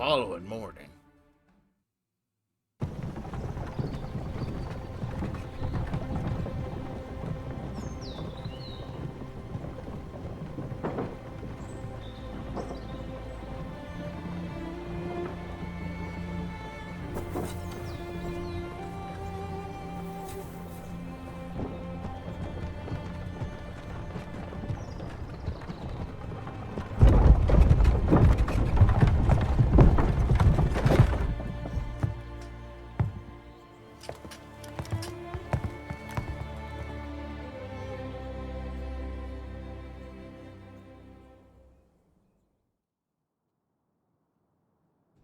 following morning.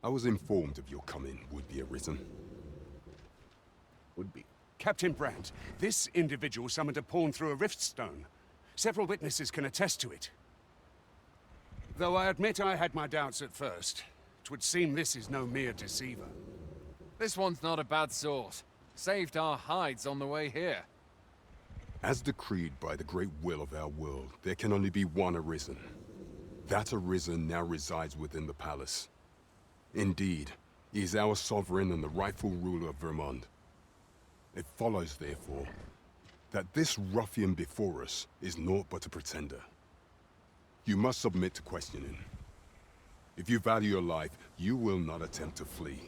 I was informed of your coming, would-be Arisen. Would be. Captain Brandt, this individual summoned a pawn through a rift stone. Several witnesses can attest to it. Though I admit I had my doubts at first. 'Twould seem this is no mere deceiver. This one's not a bad sort. Saved our hides on the way here. As decreed by the great will of our world, there can only be one Arisen. That Arisen now resides within the palace. Indeed, he is our sovereign and the rightful ruler of Vermont. It follows, therefore, that this ruffian before us is naught but a pretender. You must submit to questioning. If you value your life, you will not attempt to flee.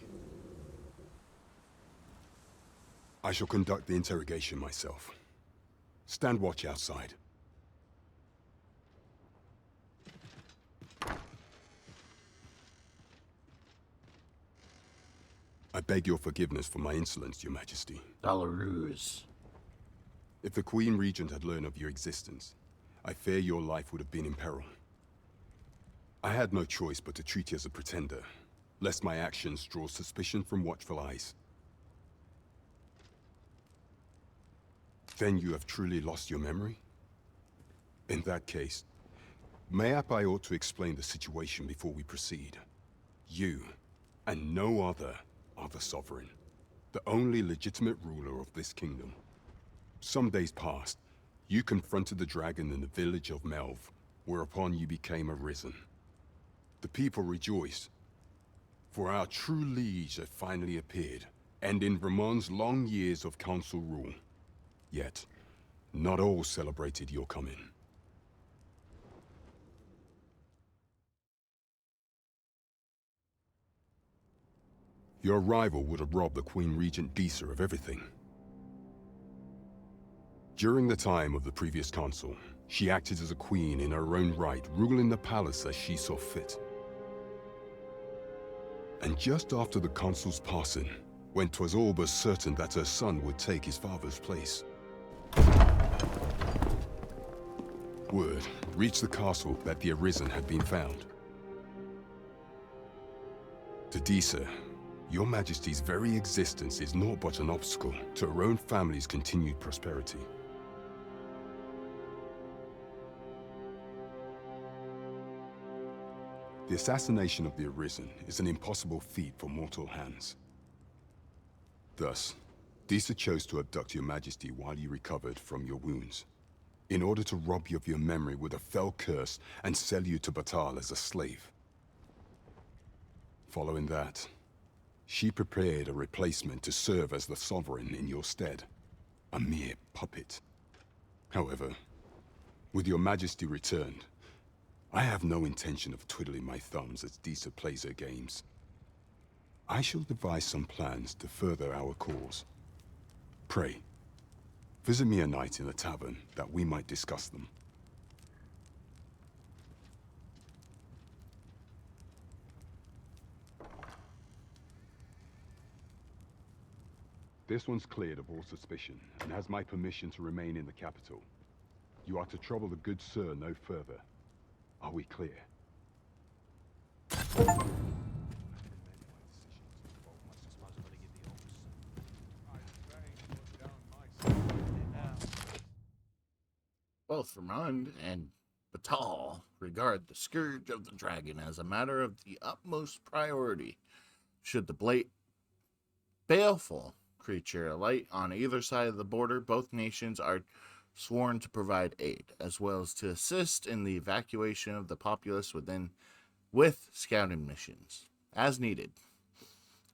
I shall conduct the interrogation myself. Stand watch outside. I beg your forgiveness for my insolence, Your Majesty. Belarus. If the Queen Regent had learned of your existence, I fear your life would have been in peril. I had no choice but to treat you as a pretender, lest my actions draw suspicion from watchful eyes. Then you have truly lost your memory? In that case, mayhap I ought to explain the situation before we proceed. You, and no other, are the sovereign, the only legitimate ruler of this kingdom. Some days past, you confronted the dragon in the village of Melv, whereupon you became Arisen. The people rejoiced, for our true liege had finally appeared, ending Vermont's long years of council rule. Yet, not all celebrated your coming. Your arrival would have robbed the Queen Regent Disa of everything. During the time of the previous consul, she acted as a queen in her own right, ruling the palace as she saw fit. And just after the consul's passing, when 'twas all but certain that her son would take his father's place, word reached the castle that the Arisen had been found. To Disa, Your Majesty's very existence is naught but an obstacle to her own family's continued prosperity. The assassination of the Arisen is an impossible feat for mortal hands. Thus, Disa chose to abduct Your Majesty while you recovered from your wounds, in order to rob you of your memory with a fell curse and sell you to Batal as a slave. Following that, she prepared a replacement to serve as the sovereign in your stead, a mere puppet. However, with Your Majesty returned, I have no intention of twiddling my thumbs as Disa plays her games. I shall devise some plans to further our cause. Pray, visit me a night in the tavern that we might discuss them. This one's cleared of all suspicion and has my permission to remain in the capital. You are to trouble the good sir no further. Are we clear? Both Vermund and Batal regard the Scourge of the Dragon as a matter of the utmost priority. Should the baleful creature alight on either side of the border, both nations are sworn to provide aid, as well as to assist in the evacuation of the populace with scouting missions. as needed.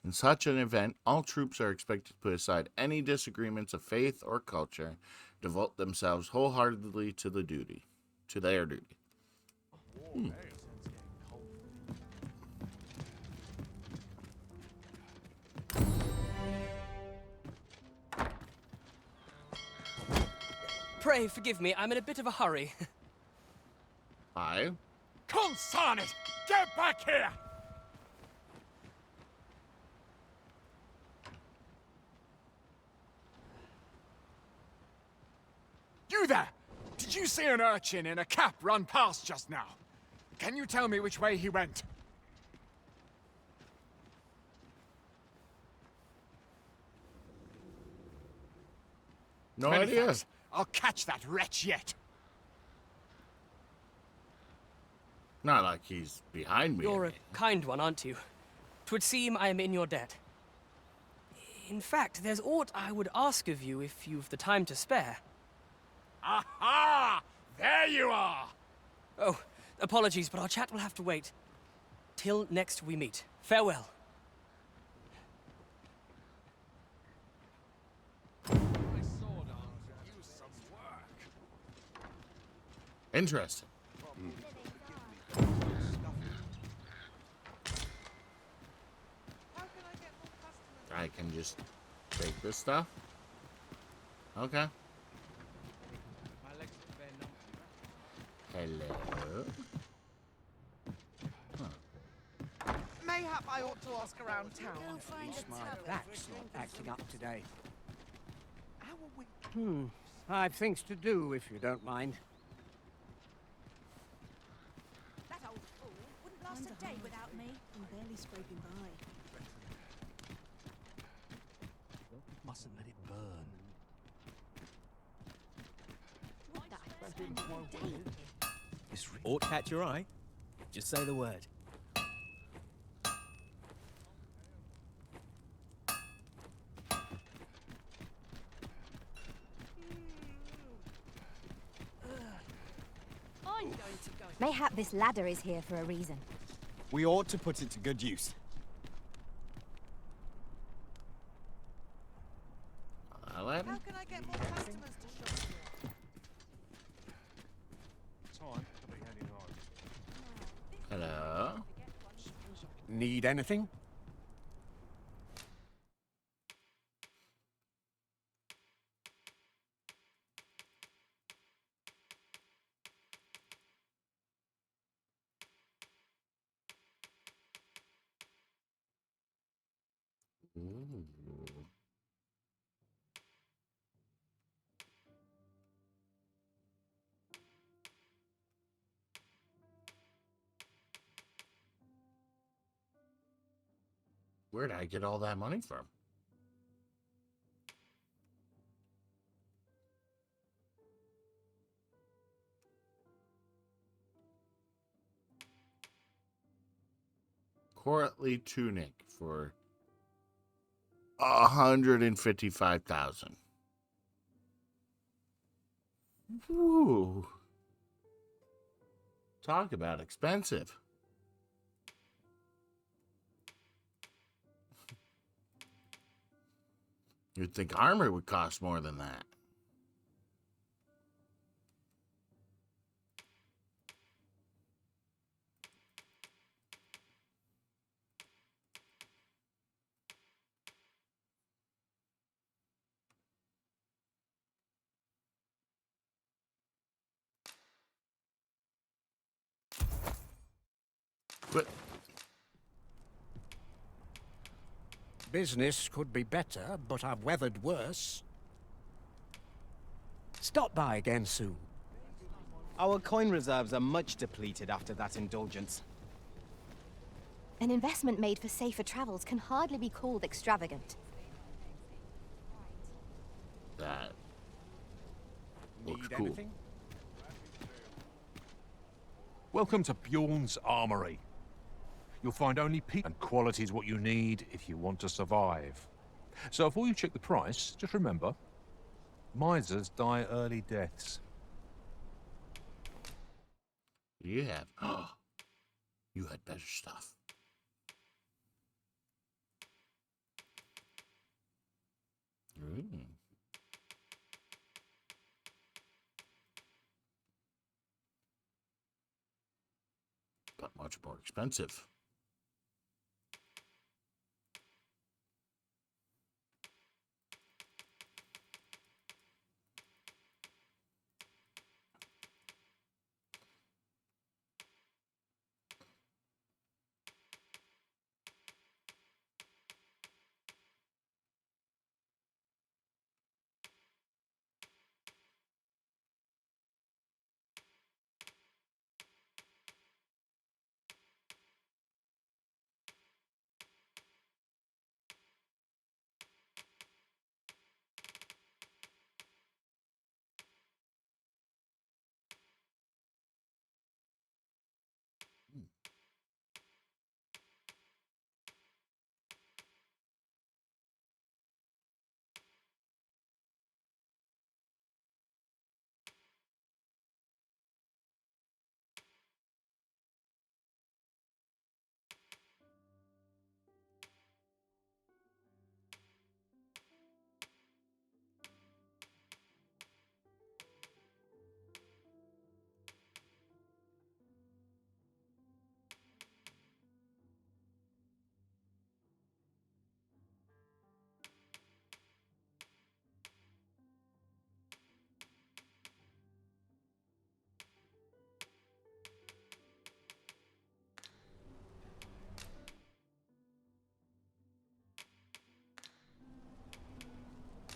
In such an event, all troops are expected to put aside any disagreements of faith or culture, devote themselves wholeheartedly to their duty. Pray forgive me, I'm in a bit of a hurry. Hi. Consign it! Get back here! You there! Did you see an urchin in a cap run past just now? Can you tell me which way he went? No Many idea. thanks. I'll catch that wretch yet. Not like he's behind me. You're a kind one, aren't you? 'Twould seem I am in your debt. In fact, there's aught I would ask of you if you've the time to spare. Aha! There you are! Oh, apologies, but our chat will have to wait. Till next we meet. Farewell. Interesting. I can just take this stuff. Okay. Hello. Mayhap I ought to ask around town. That's not acting up today. I've things to do, if you don't mind. That old fool wouldn't last a day without me. I'm barely scraping by. Mustn't let it burn. What the spend a day? This ought to catch your eye. Just say the word. I'm going to go. Mayhap this ladder is here for a reason. We ought to put it to good use. Aladdin? How can I get more customers to shop here? Hello. Need anything? Ooh. Where'd I get all that money from? Courtly tunic for 155,000. Woo. Talk about expensive. You'd think armor would cost more than that. But Business could be better, but I've weathered worse. Stop by again soon. Our coin reserves are much depleted after that indulgence. An investment made for safer travels can hardly be called extravagant. that looks Need cool. anything? Welcome to Bjorn's Armory. You'll find only peat and quality is what you need if you want to survive. So before you check the price, just remember, misers die early deaths. You have. You had better stuff. Ooh. But much more expensive.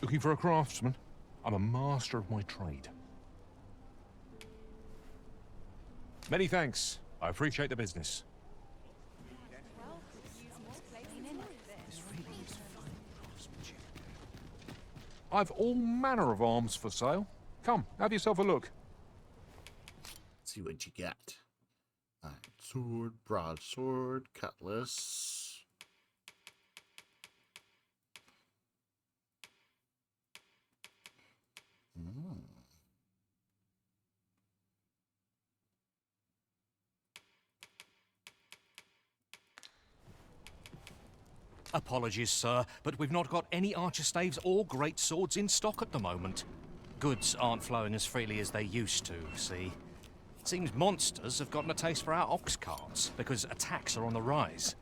Looking for a craftsman? I'm a master of my trade. Many thanks. I appreciate the business. I've all manner of arms for sale. Come, have yourself a look. Let's see what you got. Iron sword, broadsword, cutlass. Apologies, sir, but we've not got any archer staves or great swords in stock at the moment. Goods aren't flowing as freely as they used to, see. It seems monsters have gotten a taste for our ox carts, because attacks are on the rise.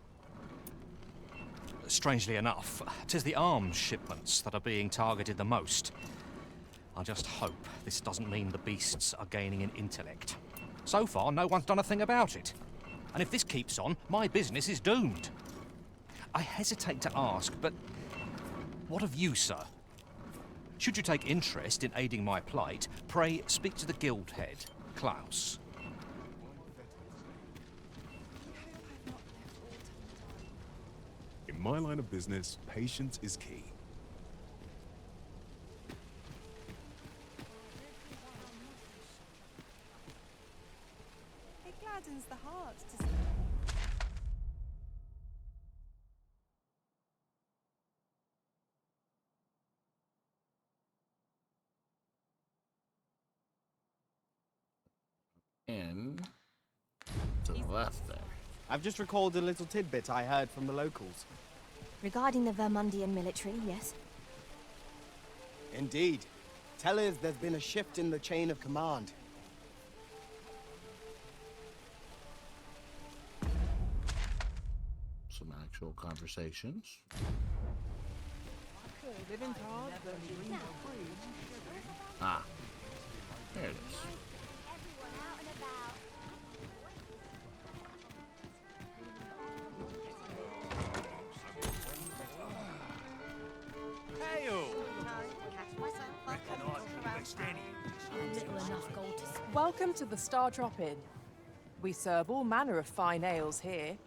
Strangely enough, 'tis the arms shipments that are being targeted the most. I just hope this doesn't mean the beasts are gaining in intellect. So far, no one's done a thing about it. And if this keeps on, my business is doomed. I hesitate to ask, but what of you, sir? Should you take interest in aiding my plight, pray speak to the guild head, Klaus. In my line of business, patience is key. It gladdens the heart to see. And to the left there. I've just recalled a little tidbit I heard from the locals. Regarding the Vermundian military, yes? Indeed. Tell us there's been a shift in the chain of command. Some actual conversations. Ah, there it is. Welcome to the Star Drop Inn. We serve all manner of fine ales here.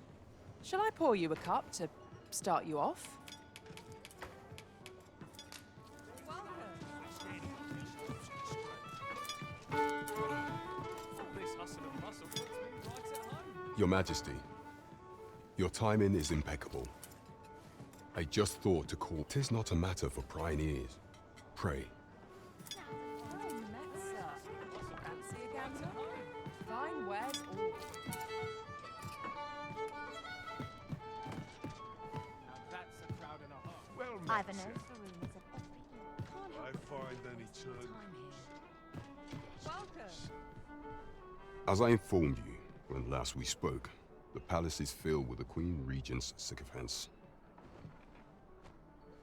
Shall I pour you a cup to start you off? Your Majesty, your timing is impeccable. I just thought to call. 'Tis not a matter for prying ears. Pray. Fine wares all. I've a nose for rumours of As I informed you when last we spoke, the palace is filled with the Queen Regent's sycophants.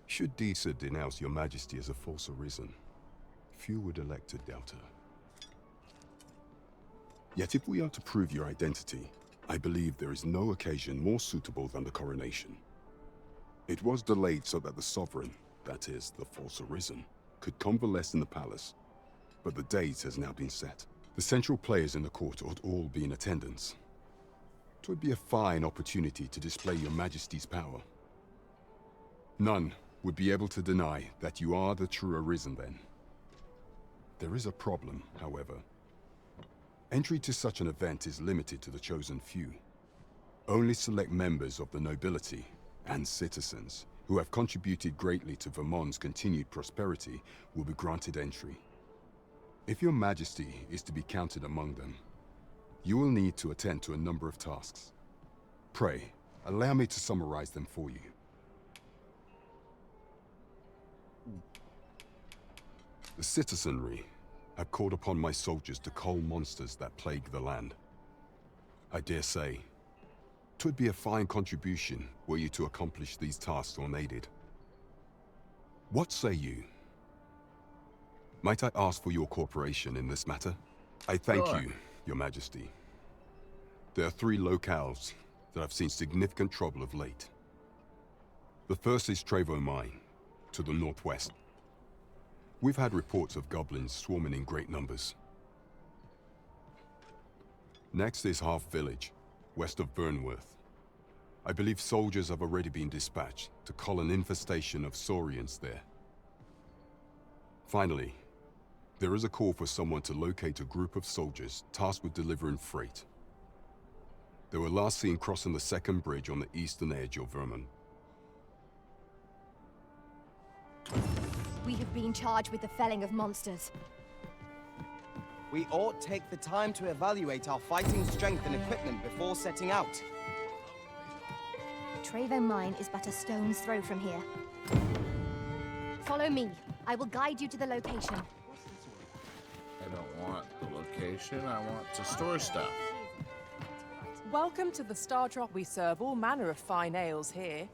Should Disa denounce your majesty as a false arisen, few would elect to doubt her. Yet if we are to prove your identity, I believe there is no occasion more suitable than the coronation. It was delayed so that the sovereign, that is, the false arisen, could convalesce in the palace, but the date has now been set. The central players in the court ought all be in attendance. 'Twould be a fine opportunity to display your majesty's power. None would be able to deny that you are the true arisen then. There is a problem, however. Entry to such an event is limited to the chosen few. Only select members of the nobility and citizens who have contributed greatly to Vermont's continued prosperity will be granted entry. If your majesty is to be counted among them, you will need to attend to a number of tasks. Pray, allow me to summarize them for you. The citizenry have called upon my soldiers to cull monsters that plague the land. I dare say, 'twould be a fine contribution were you to accomplish these tasks unaided. What say you? Might I ask for your cooperation in this matter? I thank you, your majesty. There are 3 locales that have seen significant trouble of late. The first is Trevo Mine, to the northwest. We've had reports of goblins swarming in great numbers. Next is Half Village, west of Burnworth. I believe soldiers have already been dispatched to cull an infestation of saurians there. Finally, there is a call for someone to locate a group of soldiers tasked with delivering freight. They were last seen crossing the second bridge on the eastern edge of Vermont. We have been charged with the felling of monsters. We ought take the time to evaluate our fighting strength and equipment before setting out. Trevo Mine is but a stone's throw from here. Follow me. I will guide you to the location. I don't want the location, I want to store stuff. Welcome to the Star Drop. We serve all manner of fine ales here.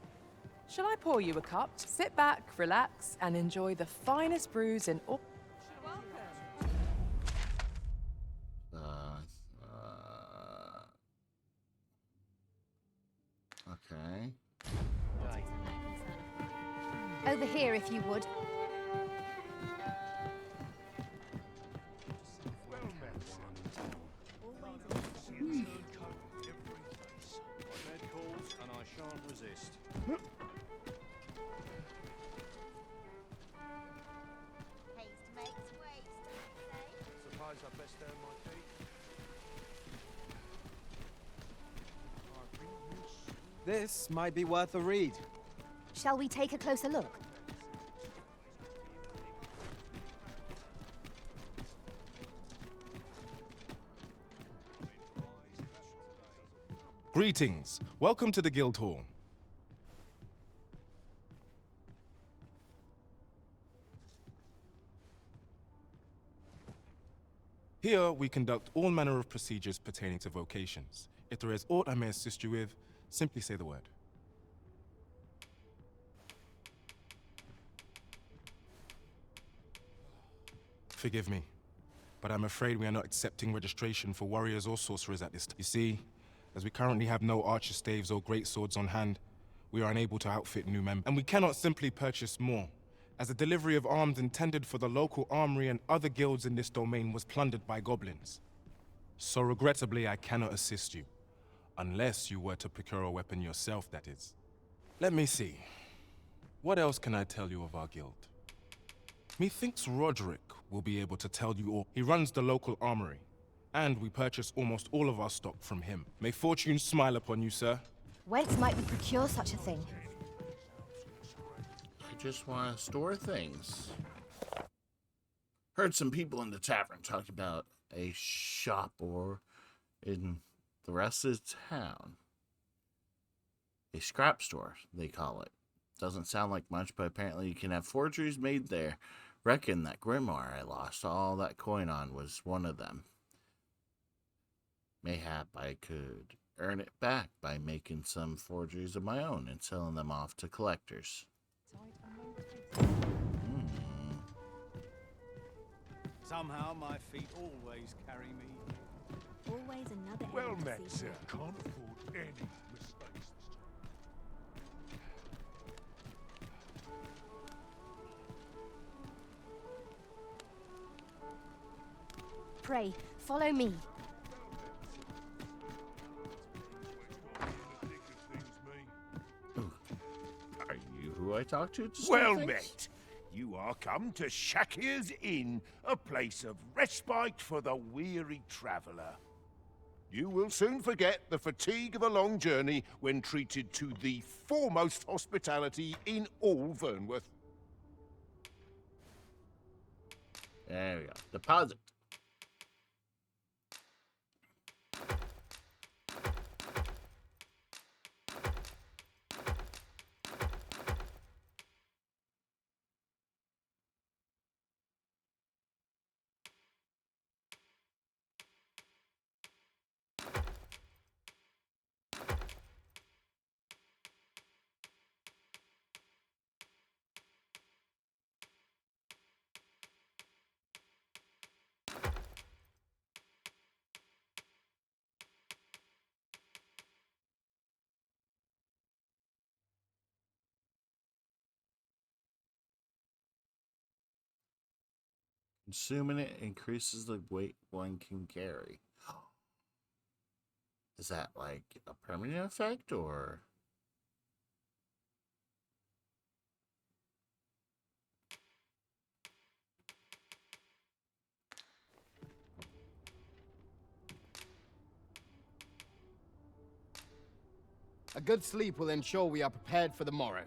Shall I pour you a cup? Sit back, relax, and enjoy the finest brews in all... Okay. Over here, if you would. This might be worth a read. Shall we take a closer look? Greetings. Welcome to the Guild Hall. Here, we conduct all manner of procedures pertaining to vocations. If there is aught I may assist you with, simply say the word. Forgive me, but I'm afraid we are not accepting registration for warriors or sorcerers at this time. You see, as we currently have no archer staves or great swords on hand, we are unable to outfit new members. And we cannot simply purchase more, as the delivery of arms intended for the local armory and other guilds in this domain was plundered by goblins. So regrettably, I cannot assist you. Unless you were to procure a weapon yourself, that is. Let me see. What else can I tell you of our guild? Methinks Roderick will be able to tell you all. He runs the local armory, and we purchase almost all of our stock from him. May fortune smile upon you, sir. Whence might we procure such a thing? I just want to store things. Heard some people in the tavern talk about a shop or in the rest of town. A scrap store, they call it. Doesn't sound like much, but apparently you can have forgeries made there Reckon that grimoire I lost all that coin on was one of them. Mayhap I could earn it back by making some forgeries of my own and selling them off to collectors. Somehow my feet always carry me. Always another Well errand to met, see sir. to. Can't afford any mistakes. Pray, follow me. Are you who I talked to? Well met. You are come to Cyaje's Inn, a place of respite for the weary traveller. You will soon forget the fatigue of a long journey when treated to the foremost hospitality in all Vernworth. There we go. Deposit. Consuming it increases the weight one can carry. Is that like a permanent effect or? A good sleep will ensure we are prepared for the morrow.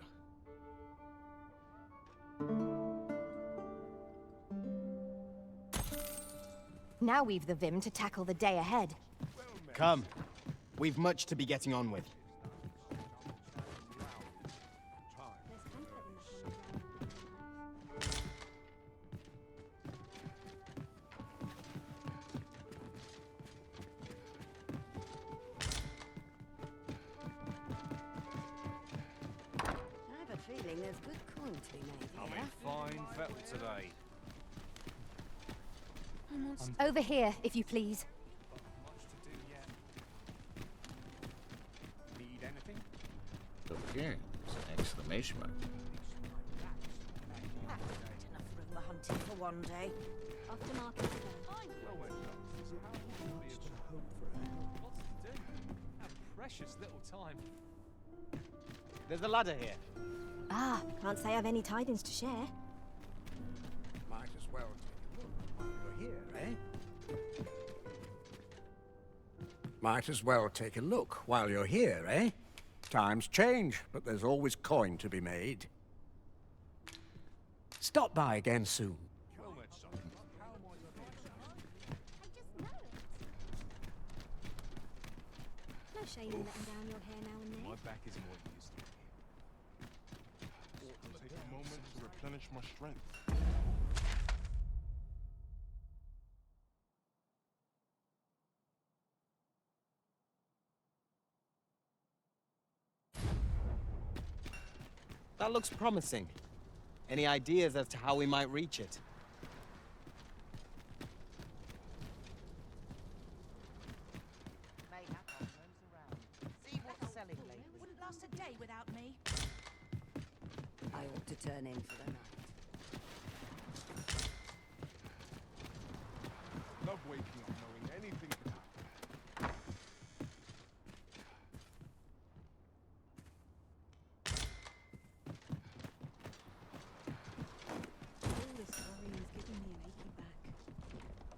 Now we've the vim to tackle the day ahead. Come. We've much to be getting on with. I have a feeling there's good coin to be made I'm here. in fine fettle today. Over here, if you please. Need anything? Over here. It's an exclamation mark. Enough rumour hunting for one day. Off to market today. Precious little time. There's a ladder here. Ah, can't say I've any tidings to share. Might as well take a look while you're here, eh? Might as well take a look while you're here, eh? Times change, but there's always coin to be made. Stop by again soon. No shame in letting down your hair now and then. My back isn't what it used to be. Take a moment to replenish my strength. That looks promising. Any ideas as to how we might reach it? See what's selling lately. Wouldn't last a day without me. I ought to turn in for the night. Love waking up knowing anything can happen. All this worrying's giving me an achy back.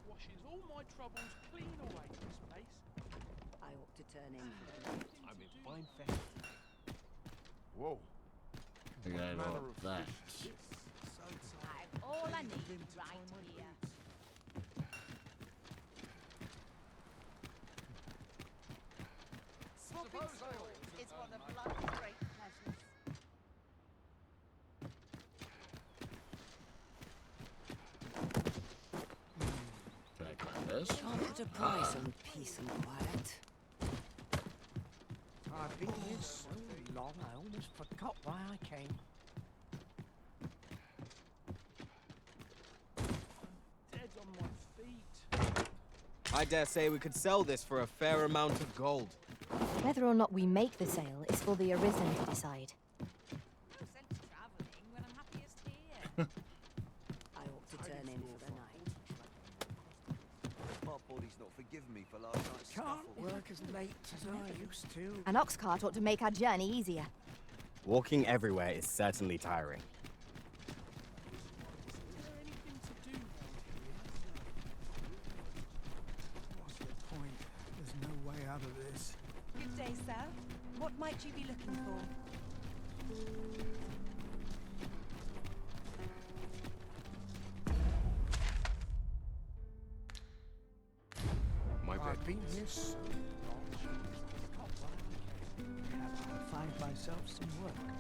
Washes all my troubles clean away, this place. I ought to turn in for the night. I'm in fine fettle. Whoa. I got all of that. I've all I need right here. Swapping swords is one of life's great pleasures. put a price on peace and quiet. I've been here so long, I almost forgot why I came. Dead on my feet. I dare say we could sell this for a fair amount of gold. Whether or not we make the sale is for the Arisen to decide. No sense travelling when I'm happiest here. I ought to turn in for the night. My body's not forgiven me for last night's Can't work as late as I used to. An ox cart ought to make our journey easier. Walking everywhere is certainly tiring. Is there anything to do round here? What's the point? There's no way out of this. Good day, sir. What might you be looking for? My bed. I've been here so long, I forgot why I came. Perhaps I'll find myself some work today.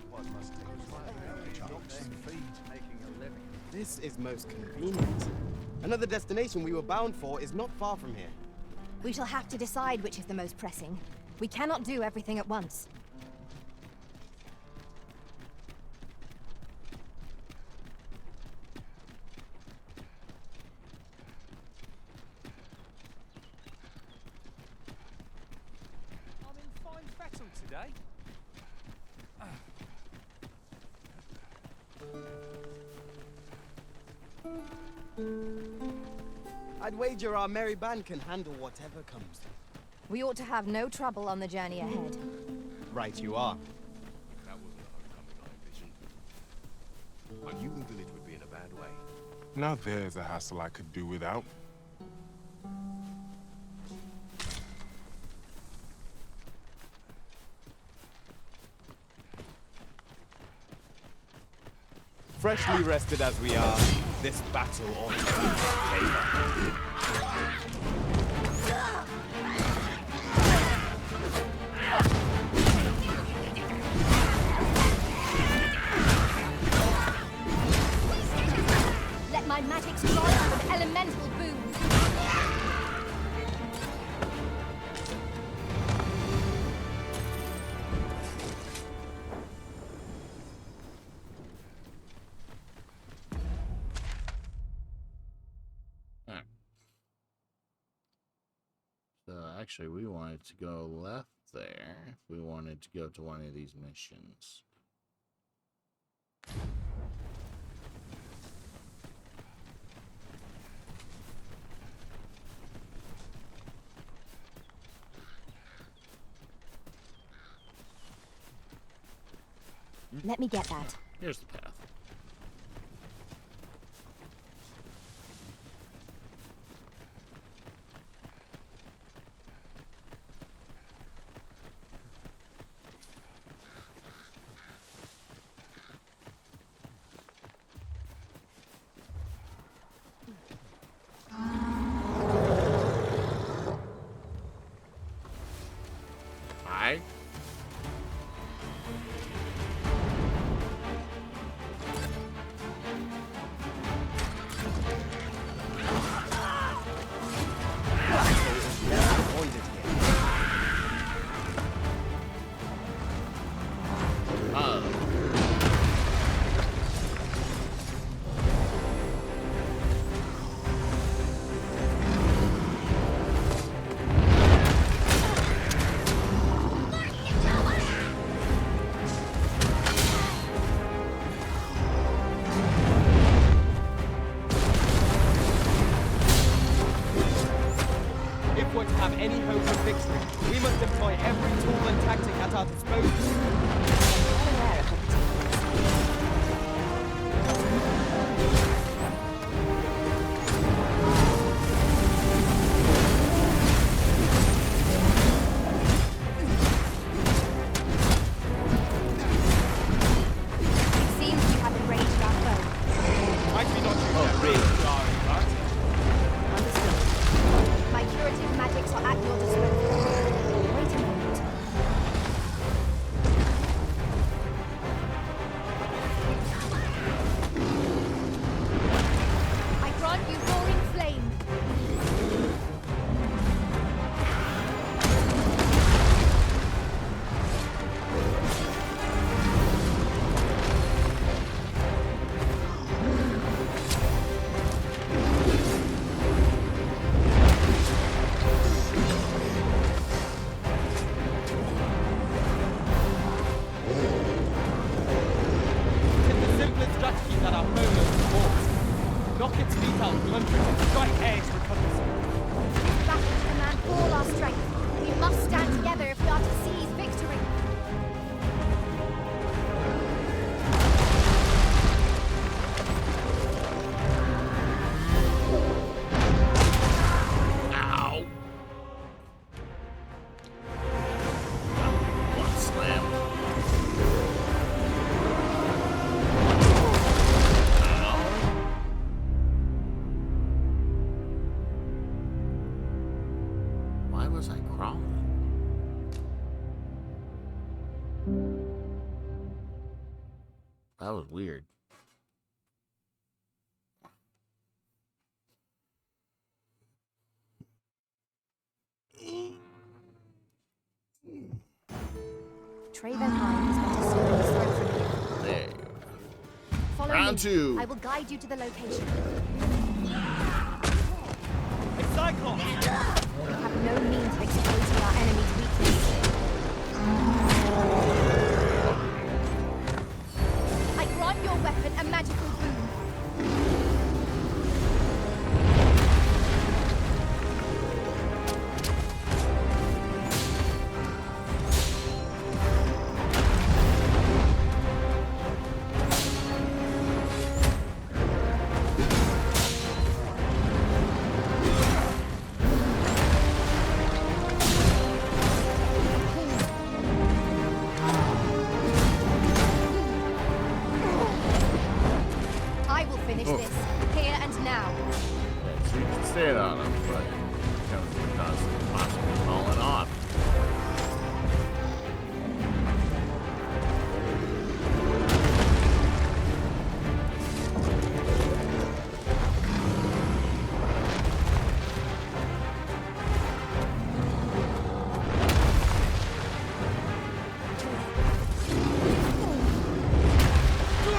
One must take chops and feed, making a living. This is most convenient. Another destination we were bound for is not far from here. We shall have to decide which is the most pressing. We cannot do everything at once. I'm in fine fettle today. I'd wager our merry band can handle whatever comes. We ought to have no trouble on the journey ahead. Right you are. That wasn't a homecoming I envisioned. I knew the village would be in a bad way. Now there's a hassle I could do without. Freshly rested as we are, this battle ought to be over. Let my magic strike with elemental boom. Alright. So actually we wanted to go left there if we wanted to go to one of these missions. Let me get that. Here's the path. Hi. Knock its feet out, plunge it, strike Cyaje to recover us. This battle demands all our strength. We must stand together if we are to seize victory. Ow! One slam. Why was I crawling? That was weird. Travenheim is but a stone's throw from here. There. Follow Round me. two. I will guide you to the location. It's Cyclops! We have no means of exploiting our enemy's weakness. I grant your weapon a magical boon. I will finish Oh. this, here and now. Yeah, so you can stand on them, but it's constantly possibly falling off. To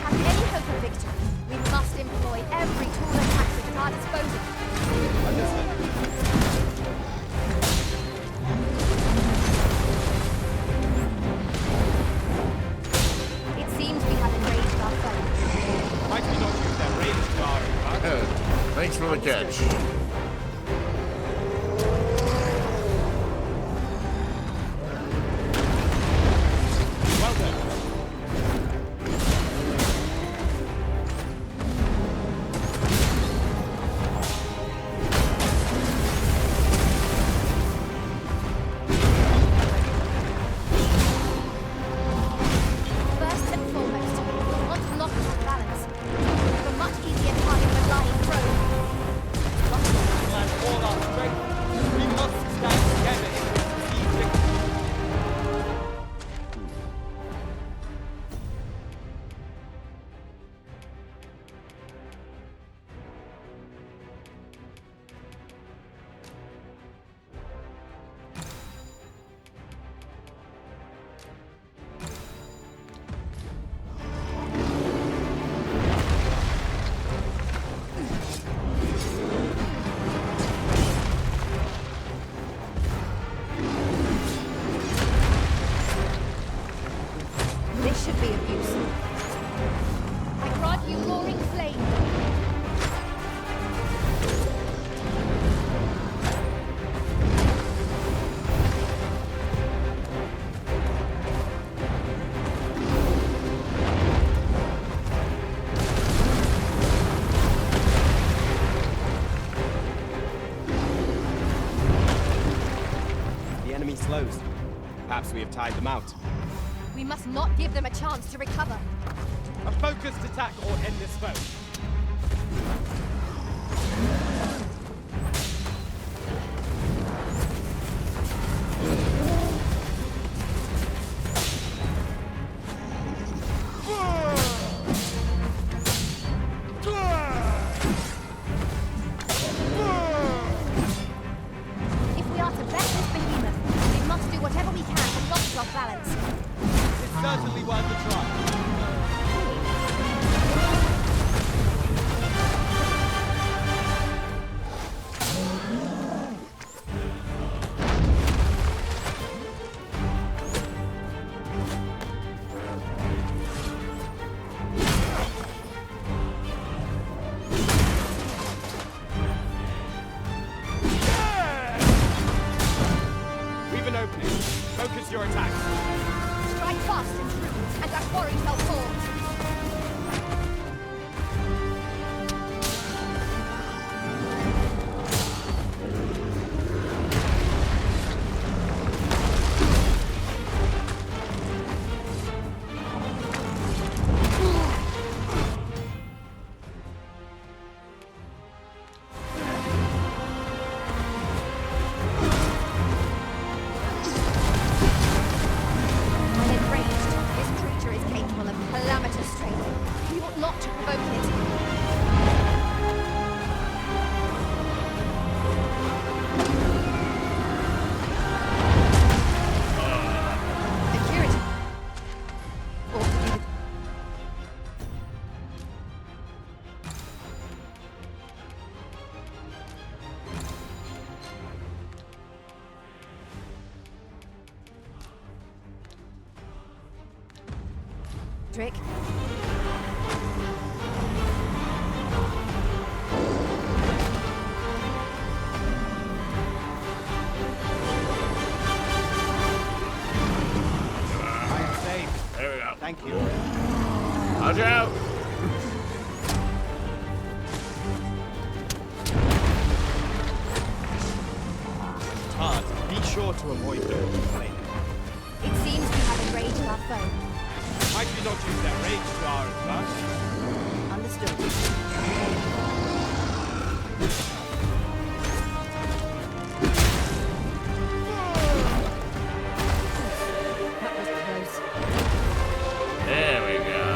have any hope of victory, we must employ every tool and tactic at our disposal. It seems we have enraged our foe. Might we not use that ranged guard, huh? Thanks for the catch. Well done. First and foremost, we want to knock it off balance. We have a much easier target than lying prone. And all our strength, we must stand together if we seize victory. This should be of use. I grant you roaring flame. The enemy slows. Perhaps we have tired them out. We must not give them a chance to recover. A focused attack or end this foe. If we are to bet this behemoth, we must do whatever we can to knock it off balance. It's certainly worth a try. Focus your attacks. Strike fast and true, and our quarry shall fall. Trick. There we go. Thank you. Watch out! Tart, be sure to avoid the flame. It seems we have enraged our foe. Might we not use that rage to our advantage? Understood. That was close. There we go.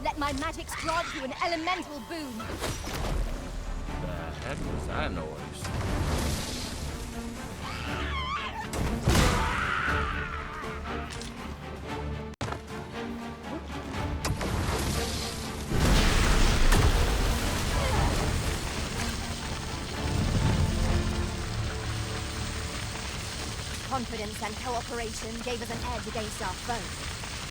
Let my magics grant you an elemental boon. The heck was that noise? Confidence and cooperation gave us an edge against our foe.